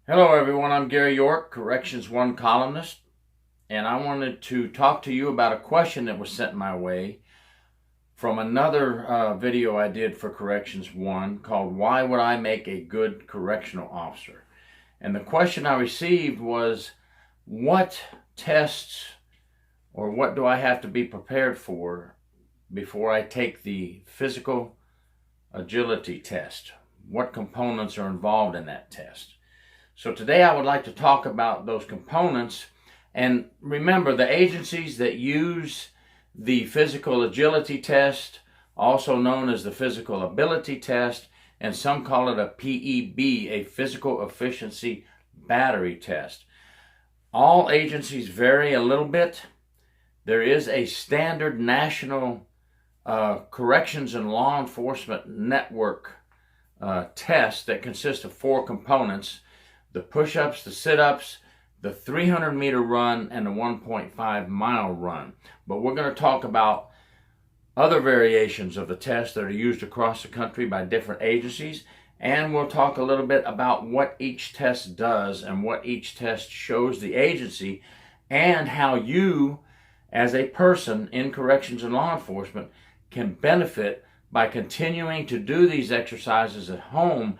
Hello everyone, I'm Gary York, Corrections 1 columnist, and I wanted to talk to you about a question that was sent my way from another video I did for Corrections 1 called Why Would I Make a Good Correctional Officer? And the question I received was, what tests or what do I have to be prepared for before I take the physical agility test? What components are involved in that test? So today I would like to talk about those components. And remember, the agencies that use the physical agility test, also known as the physical ability test, and some call it a PEB, a physical efficiency battery test. All agencies vary a little bit. There is a standard national corrections and law enforcement network test that consists of 4 components: the push-ups, the sit-ups, the 300-meter run, and the 1.5-mile run. But we're going to talk about other variations of the test that are used across the country by different agencies, and we'll talk a little bit about what each test does and what each test shows the agency, and how you, as a person in corrections and law enforcement, can benefit by continuing to do these exercises at home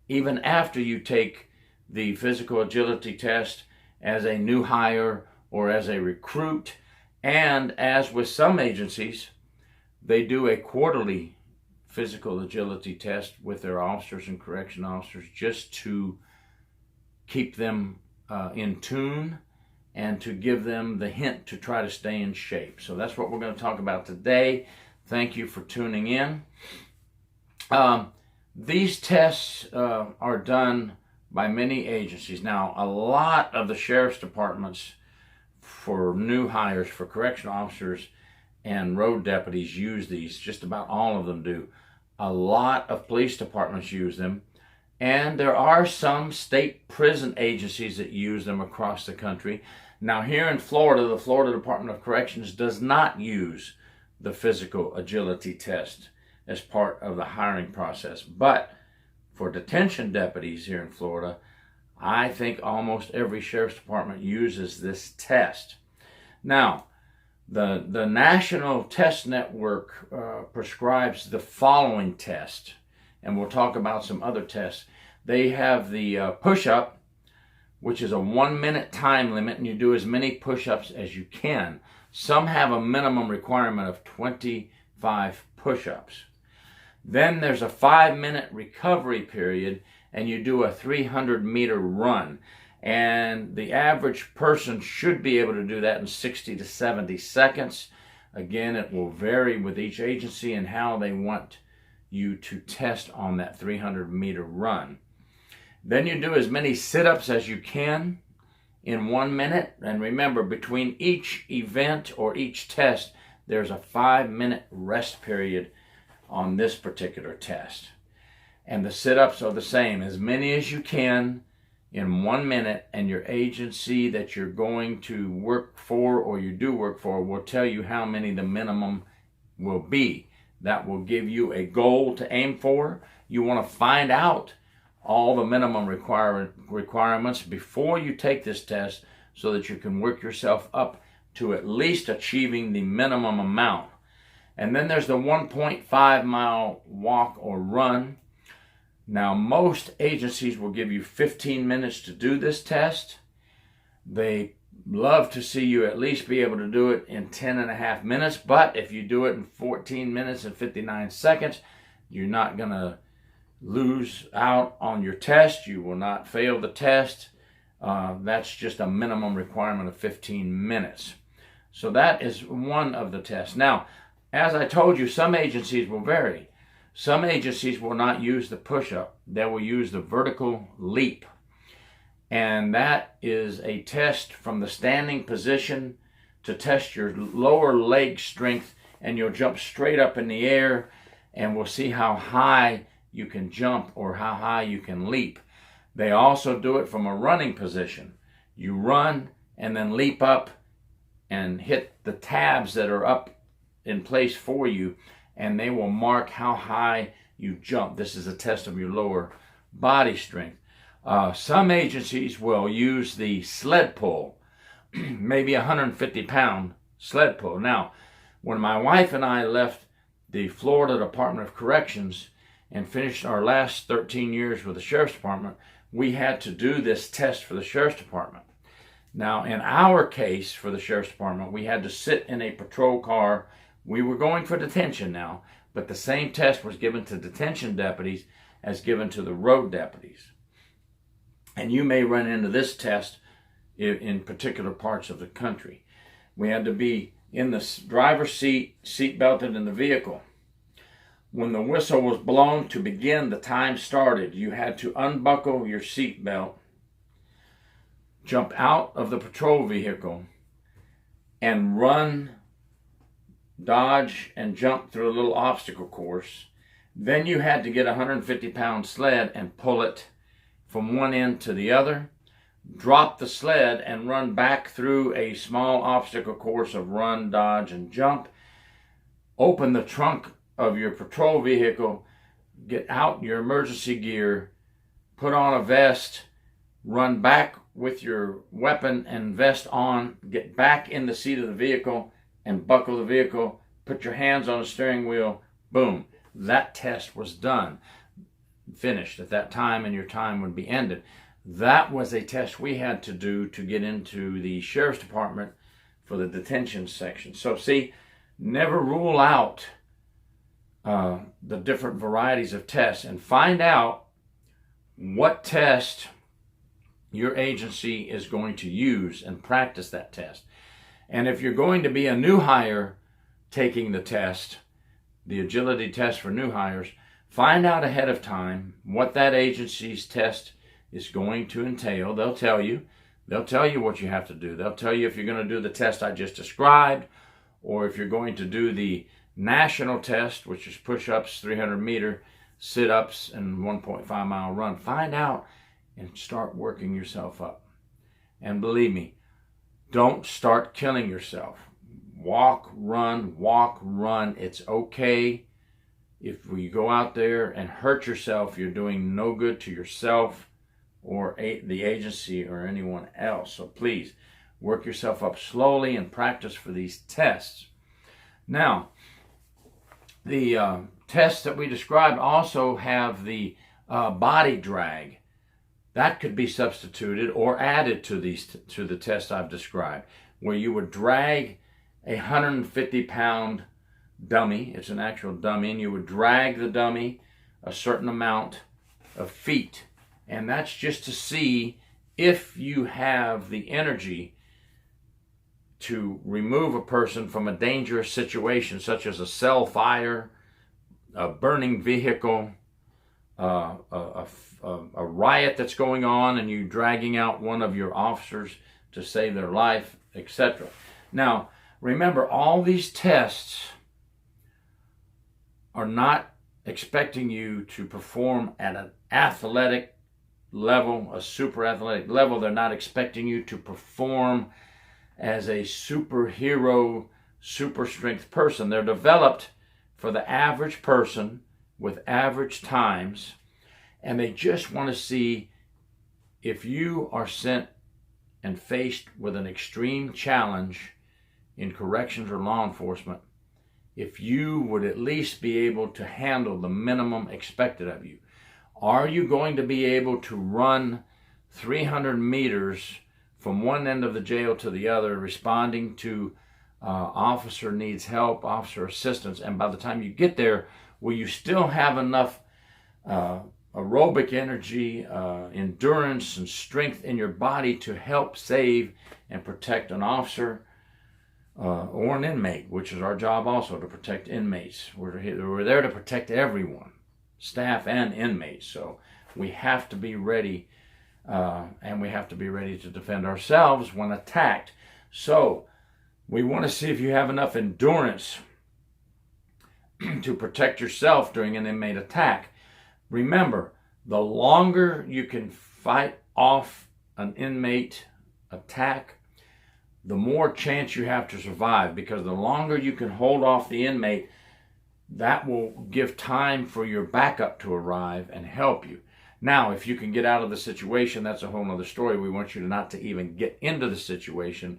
even after you take the physical agility test as a new hire or as a recruit. And as with some agencies, they do a quarterly physical agility test with their officers and correction officers just to keep them in tune and to give them the hint to try to stay in shape. So that's what we're going to talk about today. Thank you for tuning in. These tests are done by many agencies. Now, a lot of the sheriff's departments for new hires for correctional officers and road deputies use these. Just about all of them do. A lot of police departments use them, and there are some state prison agencies that use them across the country. Now, here in Florida, the Florida Department of Corrections does not use the physical agility test as part of the hiring process, but for detention deputies here in Florida, I think almost every sheriff's department uses this test. Now, the National Test Network prescribes the following test, and we'll talk about some other tests. They have the push-up, which is a 1-minute time limit, and you do as many push-ups as you can. Some have a minimum requirement of 25 push-ups. Then there's a 5-minute recovery period, and you do a 300-meter run. And the average person should be able to do that in 60 to 70 seconds. Again, it will vary with each agency and how they want you to test on that 300-meter run. Then you do as many sit-ups as you can in 1 minute. And remember, between each event or each test, there's a 5-minute rest period on this particular test. And the sit-ups are the same, as many as you can in 1 minute, and your agency that you're going to work for or you do work for will tell you how many the minimum will be. That will give you a goal to aim for. You want to find out all the minimum requirements before you take this test so that you can work yourself up to at least achieving the minimum amount. And then there's the 1.5-mile walk or run. Now, most agencies will give you 15 minutes to do this test. They love to see you at least be able to do it in 10.5 minutes, but if you do it in 14 minutes and 59 seconds, you're not going to lose out on your test. You will not fail the test. That's just a minimum requirement of 15 minutes. So that is one of the tests. Now, as I told you, some agencies will vary. Some agencies will not use the push-up. They will use the vertical leap. And that is a test from the standing position to test your lower leg strength, and you'll jump straight up in the air, and we'll see how high you can jump or how high you can leap. They also do it from a running position. You run and then leap up and hit the tabs that are up in place for you, and they will mark how high you jump. This is a test of your lower body strength. Some agencies will use the sled pull, maybe 150-pound sled pull. Now, when my wife and I left the Florida Department of Corrections and finished our last 13 years with the Sheriff's Department, we had to do this test for the Sheriff's Department. Now, in our case for the Sheriff's Department, we had to sit in a patrol car. We were going for detention now, but the same test was given to detention deputies as given to the road deputies. And you may run into this test in particular parts of the country. We had to be in the driver's seat belted in the vehicle. When the whistle was blown to begin, the time started. You had to unbuckle your seat belt, jump out of the patrol vehicle, and run, dodge, and jump through a little obstacle course. Then you had to get a 150-pound sled and pull it from one end to the other, drop the sled and run back through a small obstacle course of run, dodge, and jump, open the trunk of your patrol vehicle, get out your emergency gear, put on a vest, run back with your weapon and vest on, get back in the seat of the vehicle and buckle the vehicle, put your hands on the steering wheel, boom. That test was done, finished at that time, and your time would be ended. That was a test we had to do to get into the Sheriff's Department for the detention section. So see, never rule out the different varieties of tests, and find out what test your agency is going to use and practice that test. And if you're going to be a new hire taking the test, the agility test for new hires, find out ahead of time what that agency's test is going to entail. They'll tell you what you have to do. They'll tell you if you're going to do the test I just described, or if you're going to do the national test, which is push-ups, 300-meter, sit-ups, and 1.5-mile run. Find out and start working yourself up. And believe me, don't start killing yourself. Walk, run. It's okay. If you go out there and hurt yourself, you're doing no good to yourself or the agency or anyone else. So please, work yourself up slowly and practice for these tests. Now, the tests that we described also have the body drag. That could be substituted or added to the test I've described, where you would drag a 150-pound dummy. It's an actual dummy, and you would drag the dummy a certain amount of feet. And that's just to see if you have the energy to remove a person from a dangerous situation, such as a cell fire, a burning vehicle, a riot that's going on, and you dragging out one of your officers to save their life, etc. Now, remember, all these tests are not expecting you to perform at an athletic level, a super athletic level. They're not expecting you to perform as a superhero, super strength person. They're developed for the average person with average times, and they just want to see if you are sent and faced with an extreme challenge in corrections or law enforcement, if you would at least be able to handle the minimum expected of you. Are you going to be able to run 300 meters from one end of the jail to the other, responding to officer needs help, officer assistance, and by the time you get there, will you still have enough aerobic energy, endurance, and strength in your body to help save and protect an officer or an inmate, which is our job also, to protect inmates. We're there to protect everyone, staff and inmates. So we have to be ready, and we have to be ready to defend ourselves when attacked. So we want to see if you have enough endurance to protect yourself during an inmate attack. Remember, the longer you can fight off an inmate attack, the more chance you have to survive, because the longer you can hold off the inmate, that will give time for your backup to arrive and help you. Now, if you can get out of the situation, that's a whole other story. We want you to not to even get into the situation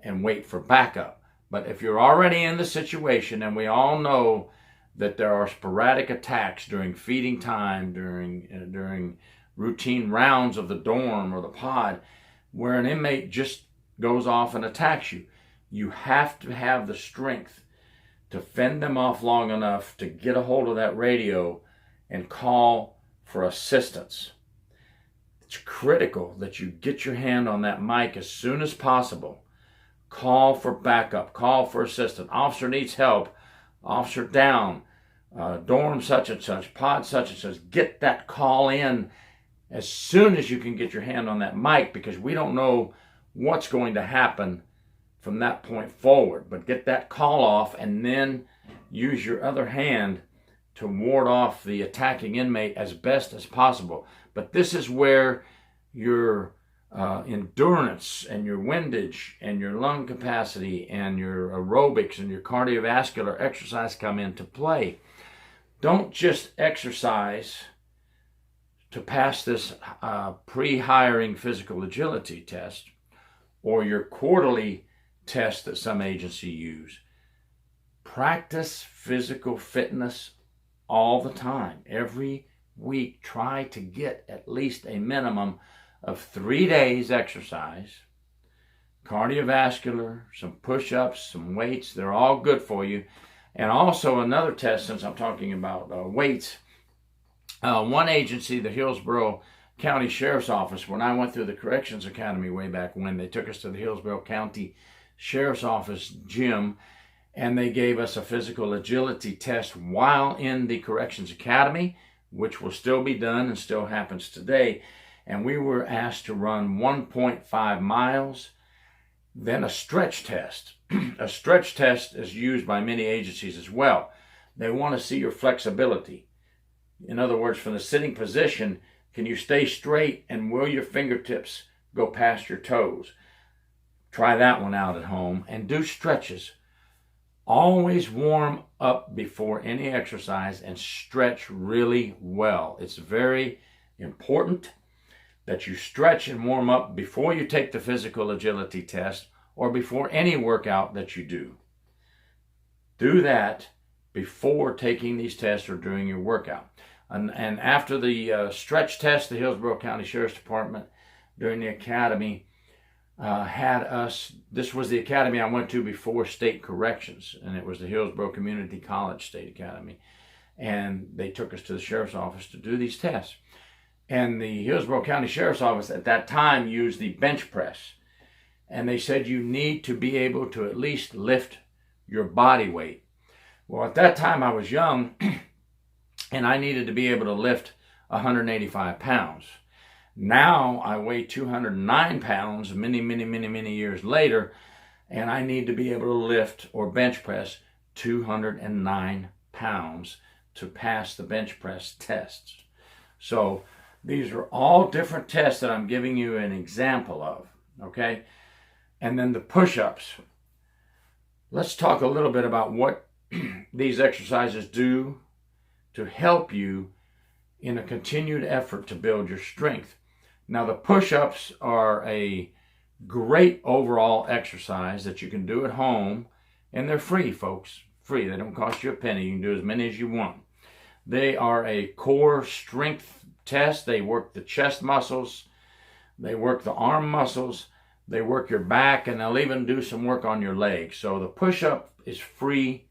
and wait for backup. But if you're already in the situation, and we all know that there are sporadic attacks during feeding time, during routine rounds of the dorm or the pod, where an inmate just goes off and attacks you, you have to have the strength to fend them off long enough to get a hold of that radio and call for assistance. It's critical that you get your hand on that mic as soon as possible. Call for backup, call for assistance. Officer needs help, officer down, dorm such and such, pod such and such. Get that call in as soon as you can get your hand on that mic, because we don't know what's going to happen from that point forward. But get that call off, and then use your other hand to ward off the attacking inmate as best as possible. But this is where your endurance and your windage and your lung capacity and your aerobics and your cardiovascular exercise come into play. Don't just exercise to pass this pre-hiring physical agility test or your quarterly test that some agencies use. Practice physical fitness all the time. Every week, try to get at least a minimum of 3 days exercise, cardiovascular, some push-ups, some weights. They're all good for you. And also another test, since I'm talking about weights, one agency, the Hillsborough County Sheriff's Office, when I went through the Corrections Academy way back when, they took us to the Hillsborough County Sheriff's Office gym, and they gave us a physical agility test while in the Corrections Academy, which will still be done and still happens today. And we were asked to run 1.5 miles, then a stretch test. A stretch test is used by many agencies as well. They want to see your flexibility. In other words, from the sitting position, can you stay straight and will your fingertips go past your toes? Try that one out at home and do stretches. Always warm up before any exercise and stretch really well. It's very important that you stretch and warm up before you take the physical agility test or before any workout that you do. Do that before taking these tests or during your workout. And after the stretch test, the Hillsborough County Sheriff's Department during the academy had us, this was the academy I went to before state corrections, and it was the Hillsborough Community College State Academy. And they took us to the sheriff's office to do these tests. And the Hillsborough County Sheriff's Office at that time used the bench press. And they said you need to be able to at least lift your body weight. Well, at that time I was young and I needed to be able to lift 185 pounds. Now I weigh 209 pounds many years later, and I need to be able to lift or bench press 209 pounds to pass the bench press tests. So these are all different tests that I'm giving you an example of, okay? And then the push-ups. Let's talk a little bit about what these exercises do to help you in a continued effort to build your strength. Now, the push-ups are a great overall exercise that you can do at home, and they're free, folks. Free. They don't cost you a penny. You can do as many as you want. They are a core strength test. They work the chest muscles. They work the arm muscles. They work your back, and they'll even do some work on your legs. So the push-up is free.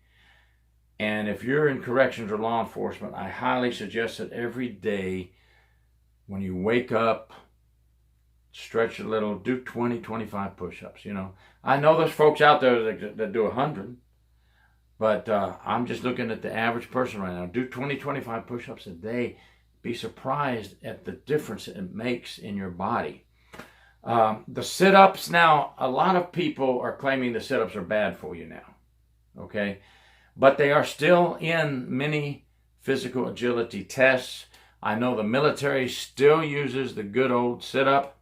And if you're in corrections or law enforcement, I highly suggest that every day when you wake up, stretch a little, do 20, 25 push-ups, you know. I know there's folks out there that do 100, but I'm just looking at the average person right now. Do 20, 25 push-ups a day. Be surprised at the difference it makes in your body. The sit-ups now, a lot of people are claiming the sit-ups are bad for you now, okay? But they are still in many physical agility tests. I know the military still uses the good old sit-up.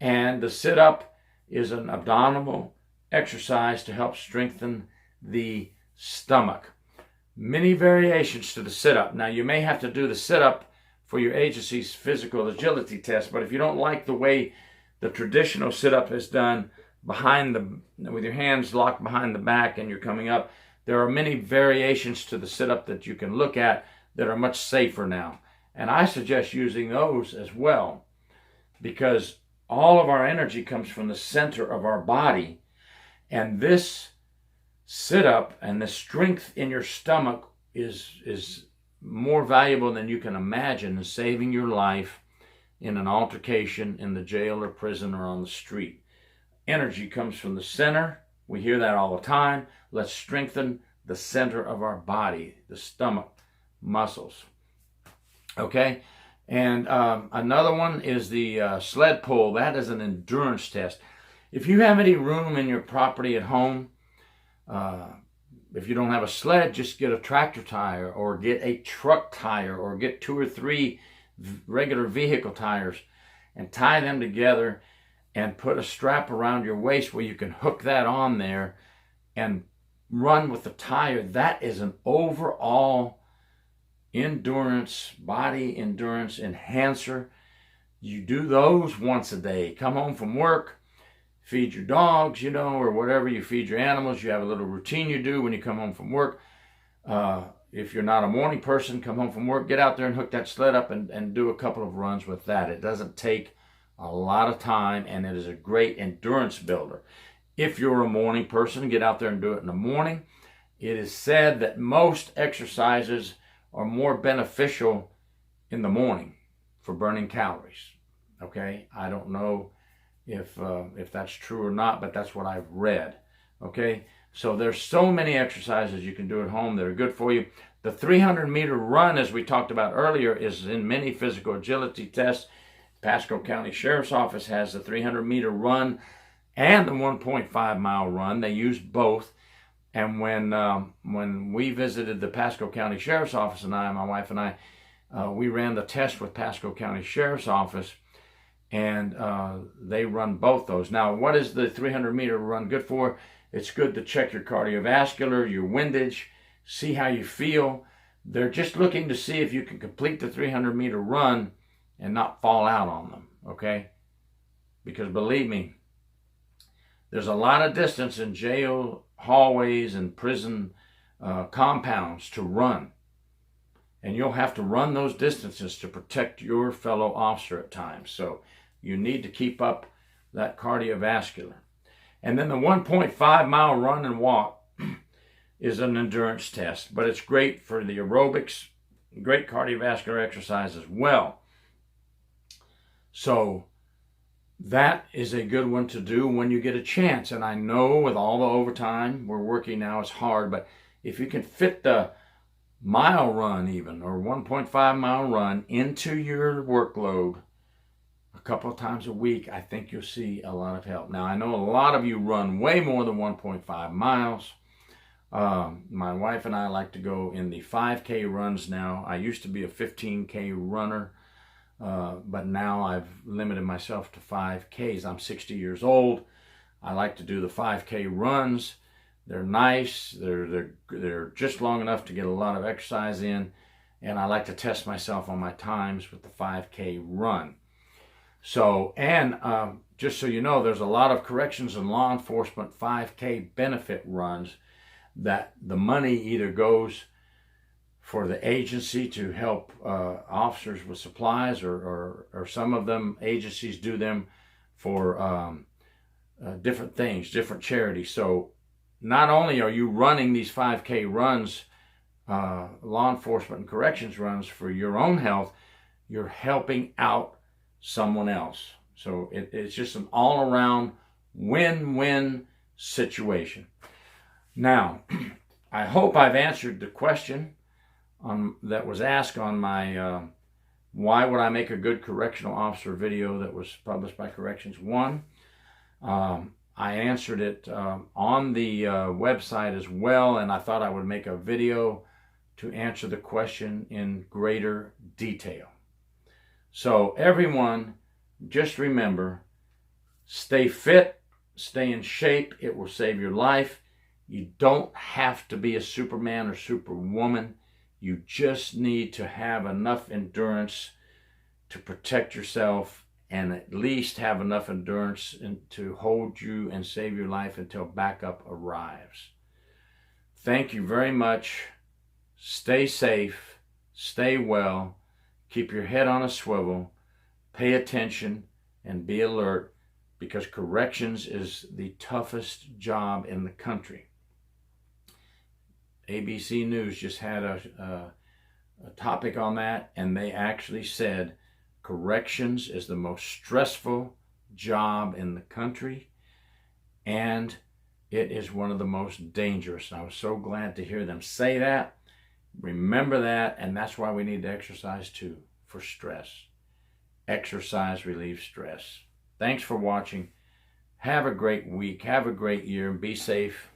And the sit-up is an abdominal exercise to help strengthen the stomach. Many variations to the sit-up. Now, you may have to do the sit-up for your agency's physical agility test. But if you don't like the way the traditional sit-up is done with your hands locked behind the back and you're coming up, there are many variations to the sit-up that you can look at that are much safer now. And I suggest using those as well, because all of our energy comes from the center of our body. And this sit-up and the strength in your stomach is more valuable than you can imagine in saving your life in an altercation in the jail or prison or on the street. Energy comes from the center. We hear that all the time. Let's strengthen the center of our body, the stomach muscles. Okay? And another one is the sled pull. That is an endurance test. If you have any room in your property at home, if you don't have a sled, just get a tractor tire or get a truck tire or get 2 or 3 regular vehicle tires and tie them together and put a strap around your waist where you can hook that on there and run with the tire. That is an overall endurance, body endurance enhancer. You do those once a day. Come home from work, feed your dogs, or whatever you feed your animals. You have a little routine you do when you come home from work. If you're not a morning person, come home from work, get out there and hook that sled up and do a couple of runs with that. It doesn't take a lot of time, and it is a great endurance builder. If you're a morning person, get out there and do it in the morning. It is said that most exercises are more beneficial in the morning for burning calories. Okay, I don't know if that's true or not, but that's what I've read. Okay, so there's so many exercises you can do at home that are good for you. The 300-meter run, as we talked about earlier, is in many physical agility tests. Pasco County Sheriff's Office has the 300-meter run and the 1.5-mile run. They use both. And when we visited the Pasco County Sheriff's Office, my wife and I, we ran the test with Pasco County Sheriff's Office, and they run both those. Now, what is the 300-meter run good for? It's good to check your cardiovascular, your windage, see how you feel. They're just looking to see if you can complete the 300-meter run and not fall out on them, okay? Because believe me, there's a lot of distance in jail hallways and prison compounds to run. And you'll have to run those distances to protect your fellow officer at times. So you need to keep up that cardiovascular. And then the 1.5-mile run and walk is an endurance test, but it's great for the aerobics, great cardiovascular exercise as well. So that is a good one to do when you get a chance. And I know with all the overtime we're working now, it's hard, but if you can fit the mile run even, or 1.5-mile run into your workload a couple of times a week, I think you'll see a lot of help. Now, I know a lot of you run way more than 1.5 miles. My wife and I like to go in the 5K runs now. I used to be a 15K runner, but now I've limited myself to 5Ks. I'm 60 years old. I like to do the 5K runs. They're nice. They're just long enough to get a lot of exercise in, and I like to test myself on my times with the 5K run. So, and just so you know, there's a lot of corrections and law enforcement 5K benefit runs that the money either goes for the agency to help officers with supplies, or some of them agencies do them for different things, different charities. So not only are you running these 5K runs, law enforcement and corrections runs for your own health, you're helping out someone else. So it's just an all-around win-win situation. Now, I hope I've answered the question that was asked on my why would I make a good correctional officer video that was published by Corrections 1. I answered it on the website as well, and I thought I would make a video to answer the question in greater detail. So everyone, just remember, stay fit, stay in shape. It will save your life. You don't have to be a Superman or Superwoman. You just need to have enough endurance to protect yourself and at least have enough endurance to hold you and save your life until backup arrives. Thank you very much. Stay safe, stay well, keep your head on a swivel, pay attention, and be alert, because corrections is the toughest job in the country. ABC News just had a topic on that, and they actually said corrections is the most stressful job in the country, and it is one of the most dangerous. And I was so glad to hear them say that. Remember that, and that's why we need to exercise too, for stress. Exercise relieves stress. Thanks for watching. Have a great week. Have a great year. Be safe.